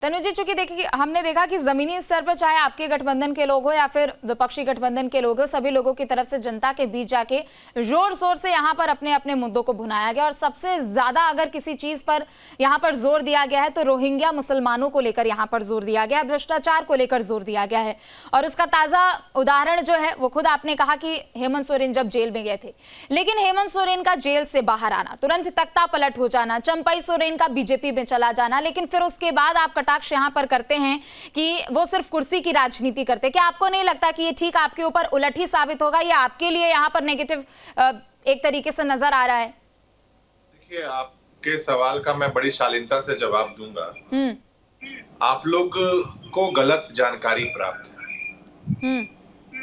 तनुज जी, चूंकि देखिए हमने देखा कि जमीनी स्तर पर चाहे आपके गठबंधन के लोग हो या फिर विपक्षी गठबंधन के लोग हो, सभी लोगों की तरफ से जनता के बीच जाके जोर शोर से यहाँ पर अपने अपने मुद्दों को भुनाया गया और सबसे ज्यादा अगर किसी चीज पर यहाँ पर जोर दिया गया है तो रोहिंग्या मुसलमानों को लेकर यहाँ पर जोर दिया गया है, भ्रष्टाचार को लेकर जोर दिया गया है। और उसका ताजा उदाहरण जो है वो खुद आपने कहा कि हेमंत सोरेन जब जेल में गए थे, लेकिन हेमंत सोरेन का जेल से बाहर आना, तुरंत तख्ता पलट हो जाना, चंपई सोरेन का बीजेपी में चला जाना, लेकिन फिर उसके बाद आप कटाक्ष यहाँ पर करते हैं कि वो सिर्फ कुर्सी की राजनीति करते। क्या आपको नहीं लगता कि ये ठीक आपके ऊपर उलट ही साबित होगा, या आपके लिए यहाँ पर नेगेटिव एक तरीके से नजर आ रहा है? देखिए, आपके सवाल का मैं बड़ी शालीनता से जवाब दूंगा। आप लोग को गलत जानकारी प्राप्त है,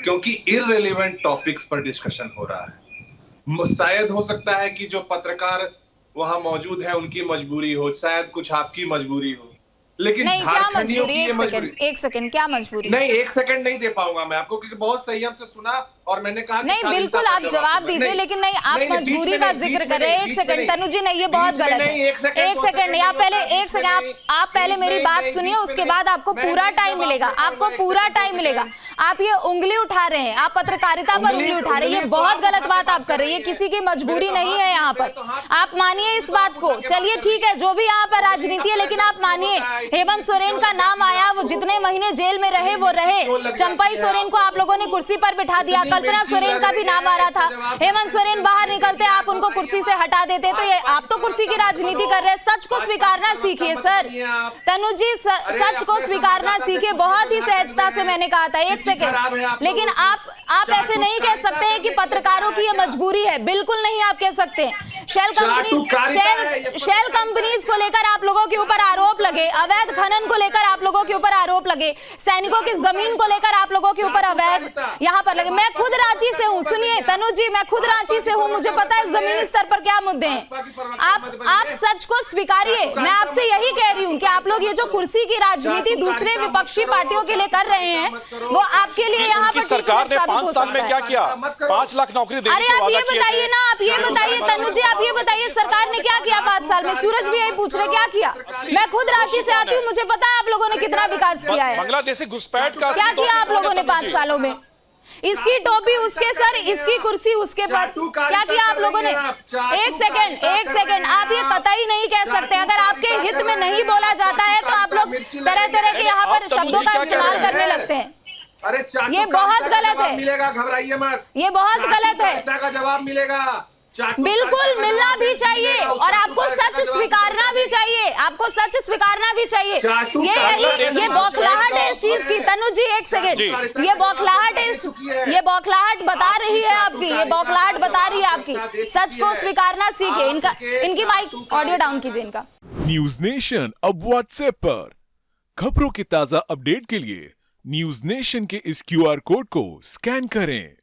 क्योंकि इररिलेवेंट टॉपिक्स पर डिस्कशन हो रहा है। शायद हो सकता है कि जो पत्रकार वहां मौजूद है उनकी मजबूरी हो, शायद कुछ आपकी मजबूरी हो, लेकिन नहीं, क्या झारखंडियों मजबूरी? एक सेकंड, क्या मजबूरी? नहीं, एक सेकंड नहीं दे पाऊंगा मैं आपको, क्योंकि बहुत संयम से सुना और मैंने कहा नहीं, बिल्कुल आप जवाब दीजिए, लेकिन नहीं, आप मजबूरी का जिक्र कर रहे हैं। एक सेकंड तनुज जी, नहीं, ये बहुत गलत है। एक सेकंड नहीं, आप पहले एक सेकंड आप पहले मेरी बात सुनिए, उसके बाद आपको पूरा टाइम मिलेगा, आपको पूरा टाइम मिलेगा। आप ये उंगली उठा रहे हैं, आप पत्रकारिता पर उंगली उठा रहे हैं, ये बहुत गलत बात आप कर रही है। किसी की मजबूरी नहीं है यहाँ पर, आप मानिए इस बात को। चलिए ठीक है, जो भी यहाँ पर राजनीति है, लेकिन आप मानिए हेमंत सोरेन का नाम आया, वो जितने महीने जेल में रहे वो रहे। चंपई सोरेन को आप लोगों ने कुर्सी पर बिठा दिया, कल्पना सोरेन का भी नाम आ रहा था। हेमंत सोरेन बाहर निकलते आप उनको कुर्सी से हटा देते, तो ये आप तो कुर्सी की राजनीति कर रहे हैं। सच को स्वीकारना सीखिए सर। तनुज जी, सच को स्वीकारना सीखिए, बहुत ही सहजता से मैंने कहा था। एक सेकंड, लेकिन आप ऐसे नहीं कह सकते हैं कि पत्रकारों की ये मजबूरी है, बिल्कुल नहीं आप कह सकते। शेल कंपनीज को लेकर आप लोगों के ऊपर आरोप लगे, अवैध खनन को लेकर आप लोगों के ऊपर आरोप लगे, सैनिकों की जमीन को लेकर आप लोगों के ऊपर अवैध यहाँ पर लगे। मैं खुद रांची से हूँ, सुनिए तनुज जी, मैं खुद रांची से हूँ, मुझे पता है जमीनी स्तर पर क्या मुद्दे हैं। आप सच को स्वीकारिए। मैं आपसे यही कह रही हूँ कि आप लोग ये जो कुर्सी की राजनीति दूसरे विपक्षी पार्टियों के लिए कर रहे हैं, वो आपके लिए यहाँ पर सरकार ने 5 साल में क्या किया? 5 लाख नौकरी देने अरे आप ये बताइए ना, आप ये बताइए तनुज जी, आप ये बताइए सरकार ने क्या किया 5 साल में? सूरज भी यही पूछ रहे क्या किया। मैं खुद रांची से आती हूँ, मुझे पता है आप लोगों ने कितना विकास किया है। बांग्लादेशी घुसपैठ का क्या किया आप लोगों ने 5 सालों में? इसकी टोपी उसके सर, इसकी कुर्सी उसके पर, क्या किया आप लोगों ने? एक सेकंड, आप ये कतई नहीं कह सकते। अगर आपके हित में नहीं बोला जाता है तो आप लोग तरह तरह के यहाँ पर शब्दों का इस्तेमाल करने लगते हैं। अरे ये बहुत गलत है, मिलेगा, घबराइए मत, ये बहुत गलत है। का जवाब मिलेगा, बिल्कुल मिलना भी चाहिए, और आपको सच स्वीकारना भी चाहिए, आपको सच स्वीकारना भी चाहिए। ये बौखलाहट है इस चीज की। तनुज जी एक सेकंड, ये बौखलाहट बता रही है आपकी, ये बौखलाहट बता रही है आपकी। सच को स्वीकारना सीखिए। इनकी माइक ऑडियो डाउन कीजिए इनका। न्यूज नेशन अब व्हाट्सएप पर खबरों की ताजा अपडेट के लिए न्यूज नेशन के इस QR कोड को स्कैन करें।